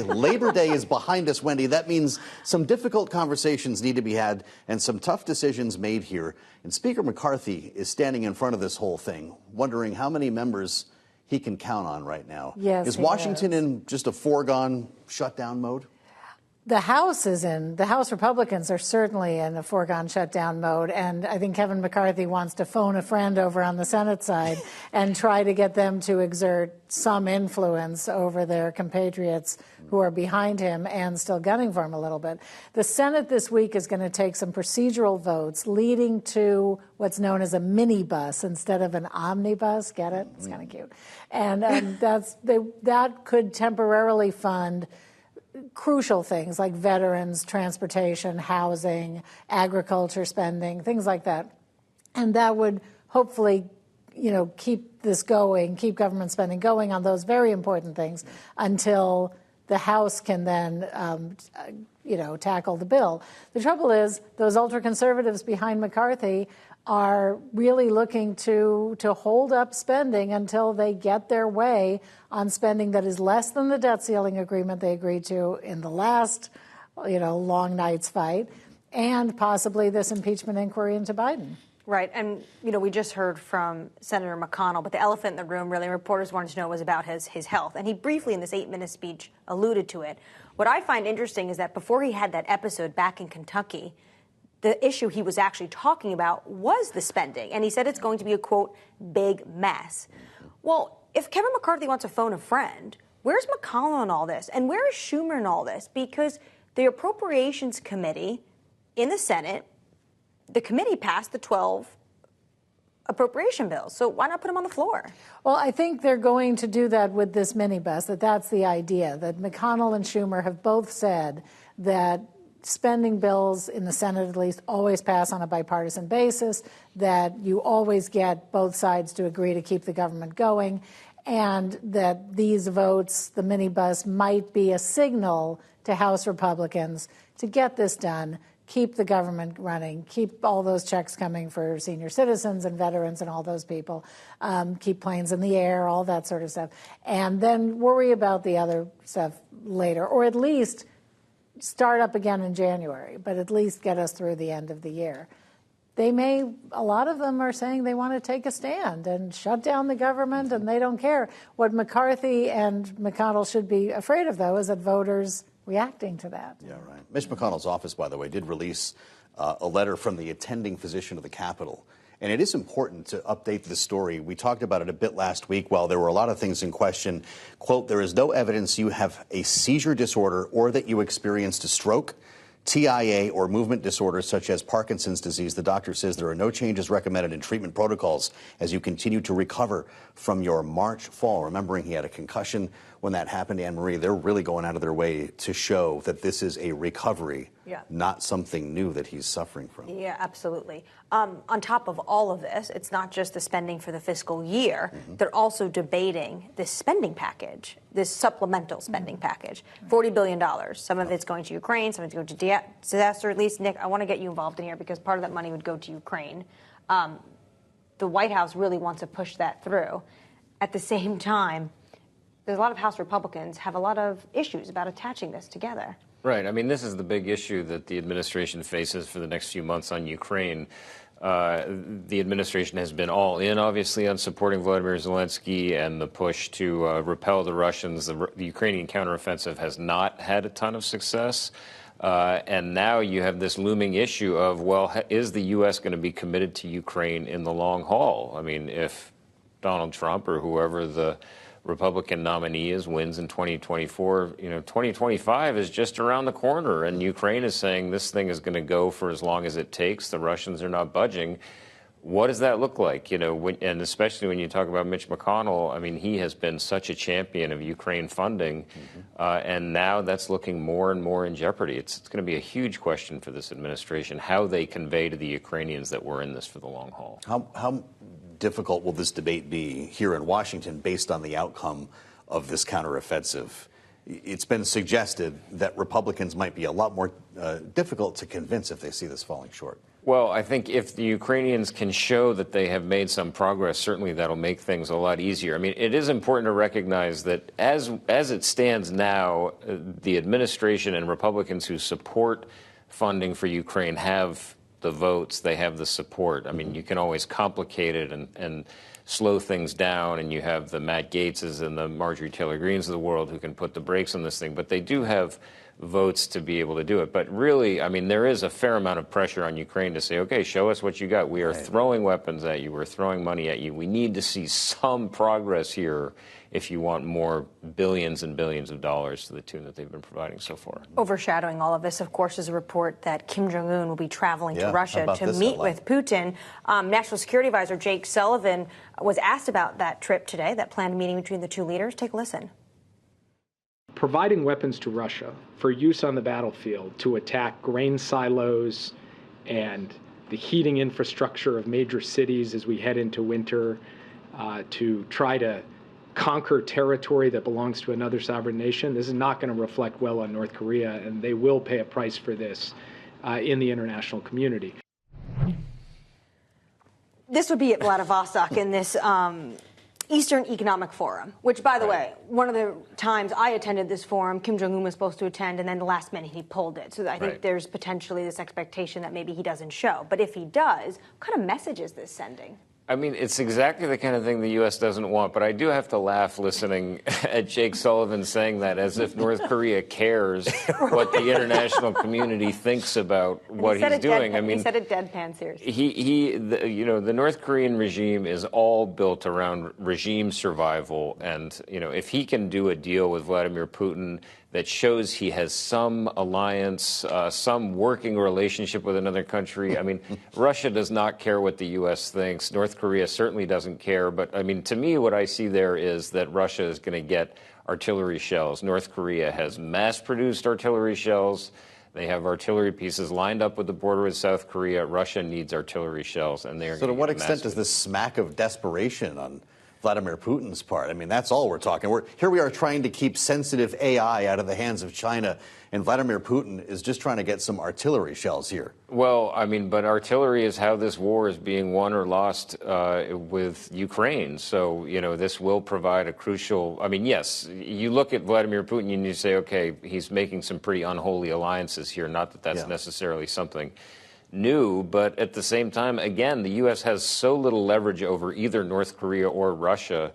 Labor Day is behind us, Wendy. That means some difficult conversations need to be had and some tough decisions made here. And Speaker McCarthy is standing in front of this whole thing, wondering how many members he can count on right now. Yes, is Washington in just a foregone shutdown mode? The House the House Republicans are certainly in a foregone shutdown mode, and I think Kevin McCarthy wants to phone a friend over on the Senate side and try to get them to exert some influence over their compatriots who are behind him and still gunning for him a little bit. The Senate this week is going to take some procedural votes leading to what's known as a minibus instead of an omnibus. Get it? It's kind of cute. And that could temporarily fund crucial things like veterans, transportation, housing, agriculture spending, things like that. And that would hopefully, keep this going, keep government spending going on those very important things until the House can then, tackle the bill. The trouble is those ultra-conservatives behind McCarthy are really looking to hold up spending until they get their way on spending that is less than the debt ceiling agreement they agreed to in the last, long night's fight, and possibly this impeachment inquiry into Biden. Right. And, we just heard from Senator McConnell, but the elephant in the room, really, reporters wanted to know was about his health. And he briefly, in this 8-minute speech, alluded to it. What I find interesting is that before he had that episode back in Kentucky, the issue he was actually talking about was the spending. And he said it's going to be a, quote, big mess. Well, if Kevin McCarthy wants to phone a friend, where's McConnell in all this? And where is Schumer in all this? Because the Appropriations Committee in the Senate, the committee passed the 12 appropriation bills. So why not put them on the floor? Well, I think they're going to do that with this minibus, that's the idea, that McConnell and Schumer have both said that spending bills in the Senate, at least, always pass on a bipartisan basis, that you always get both sides to agree to keep the government going, and that these votes, the minibus, might be a signal to House Republicans to get this done, keep the government running, keep all those checks coming for senior citizens and veterans and all those people, keep planes in the air, all that sort of stuff, and then worry about the other stuff later, or at least start up again in January, but at least get us through the end of the year. A lot of them are saying they want to take a stand and shut down the government, and they don't care. What McCarthy and McConnell should be afraid of, though, is that voters reacting to that. Yeah, right. Mitch McConnell's office, by the way, did release a letter from the attending physician of the Capitol. And it is important to update the story. We talked about it a bit last week while there were a lot of things in question. Quote, there is no evidence you have a seizure disorder or that you experienced a stroke, TIA, or movement disorders such as Parkinson's disease. The doctor says there are no changes recommended in treatment protocols as you continue to recover from your March fall. Remembering he had a concussion when that happened, Annmarie, they're really going out of their way to show that this is a recovery, not something new that he's suffering from. Yeah, absolutely. On top of all of this, it's not just the spending for the fiscal year. They're also debating this spending package, this supplemental spending package, $40 billion. Some of it's going to Ukraine, some of it's going to disaster relief. Nick, I want to get you involved in here because part of that money would go to Ukraine. The White House really wants to push that through. At the same time, there's a lot of House Republicans have a lot of issues about attaching this together. Right. I mean, this is the big issue that the administration faces for the next few months on Ukraine. The administration has been all in, obviously, on supporting Vladimir Zelensky and the push to repel the Russians. The Ukrainian counteroffensive has not had a ton of success. And now you have this looming issue of, well, is the U.S. going to be committed to Ukraine in the long haul? I mean, if Donald Trump or whoever the Republican nominee wins in 2024, 2025 is just around the corner, and Ukraine is saying this thing is going to go for as long as it takes. The Russians are not budging. What does that look like? And especially when you talk about Mitch McConnell, I mean, he has been such a champion of Ukraine funding, and now that's looking more and more in jeopardy. It's going to be a huge question for this administration, how they convey to the Ukrainians that we're in this for the long haul. How difficult will this debate be here in Washington based on the outcome of this counteroffensive? it's been suggested that Republicans might be a lot more difficult to convince if they see this falling short. Well, I think if the Ukrainians can show that they have made some progress, certainly that'll make things a lot easier. I mean, it is important to recognize that as it stands now, the administration and Republicans who support funding for Ukraine have the votes, they have the support. I mean, you can always complicate it and slow things down, and you have the Matt Gaetzes and the Marjorie Taylor Greens of the world who can put the brakes on this thing, but they do have votes to be able to do it. But really, I mean, there is a fair amount of pressure on Ukraine to say, okay, show us what you got. We are throwing weapons at you. We're throwing money at you. We need to see some progress here if you want more billions and billions of dollars to the tune that they've been providing so far. Overshadowing all of this, of course, is a report that Kim Jong-un will be traveling to Russia to meet with Putin. National Security Advisor Jake Sullivan was asked about that trip today, that planned meeting between the two leaders. Take a listen. Providing weapons to Russia for use on the battlefield to attack grain silos and the heating infrastructure of major cities as we head into winter, to try to conquer territory that belongs to another sovereign nation, this is not going to reflect well on North Korea, and they will pay a price for this in the international community. This would be at Vladivostok in this Eastern Economic Forum, which, by the way, one of the times I attended this forum, Kim Jong-un was supposed to attend, and then the last minute he pulled it. So I think there's potentially this expectation that maybe he doesn't show. But if he does, what kind of message is this sending? I mean, it's exactly the kind of thing the U.S. doesn't want, but I do have to laugh listening at Jake Sullivan saying that as if North Korea cares what the international community thinks about what he's doing. I mean, he said it deadpan seriously. The North Korean regime is all built around regime survival, and if he can do a deal with Vladimir Putin that shows he has some alliance, some working relationship with another country. I mean, Russia does not care what the U.S. thinks. North Korea certainly doesn't care. But, I mean, to me, what I see there is that Russia is going to get artillery shells. North Korea has mass-produced artillery shells. They have artillery pieces lined up with the border with South Korea. Russia needs artillery shells, and they are. So to what extent does this smack of desperation on Vladimir Putin's part? I mean, that's all we're talking. Here we are trying to keep sensitive AI out of the hands of China, and Vladimir Putin is just trying to get some artillery shells here. Well, I mean, but artillery is how this war is being won or lost with Ukraine. So, this will provide a crucial. I mean, yes, you look at Vladimir Putin and you say, okay, he's making some pretty unholy alliances here. Not that that's necessarily something new, but at the same time, again, the U.S. has so little leverage over either North Korea or Russia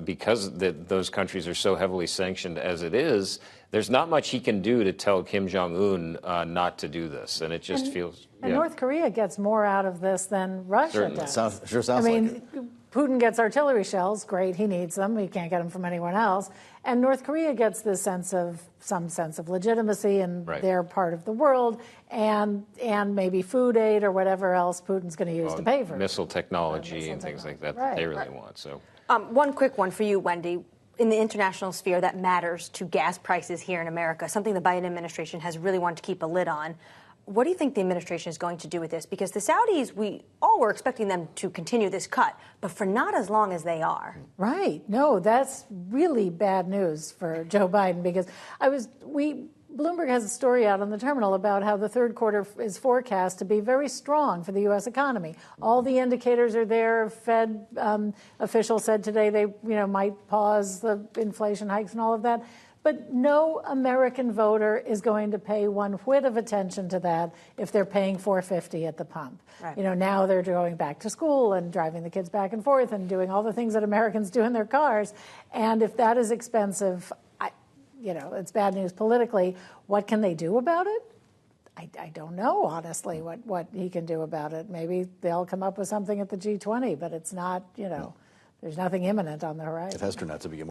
because those countries are so heavily sanctioned as it is. There's not much he can do to tell Kim Jong-un not to do this, and it just feels. And North Korea gets more out of this than Russia does. Sure sounds like it. Putin gets artillery shells. Great, he needs them. He can't get them from anyone else. And North Korea gets this some sense of legitimacy, and they're part of the world, and maybe food aid or whatever else Putin's going to use to pay for missile technology and things like that that they really want. So, one quick one for you, Wendy. In the international sphere, that matters to gas prices here in America, something the Biden administration has really wanted to keep a lid on. What do you think the administration is going to do with this? Because the Saudis, we all were expecting them to continue this cut, but for not as long as they are. Right. No, that's really bad news for Joe Biden, because Bloomberg has a story out on the terminal about how the third quarter is forecast to be very strong for the U.S. economy. All the indicators are there. Fed officials said today they might pause the inflation hikes and all of that. But no American voter is going to pay one whit of attention to that if they're paying $4.50 at the pump. Right. Now they're going back to school and driving the kids back and forth and doing all the things that Americans do in their cars. And if that is expensive, it's bad news politically. What can they do about it? I don't know, honestly, what he can do about it. Maybe they'll come up with something at the G20, but it's not, there's nothing imminent on the horizon. It has turned out to be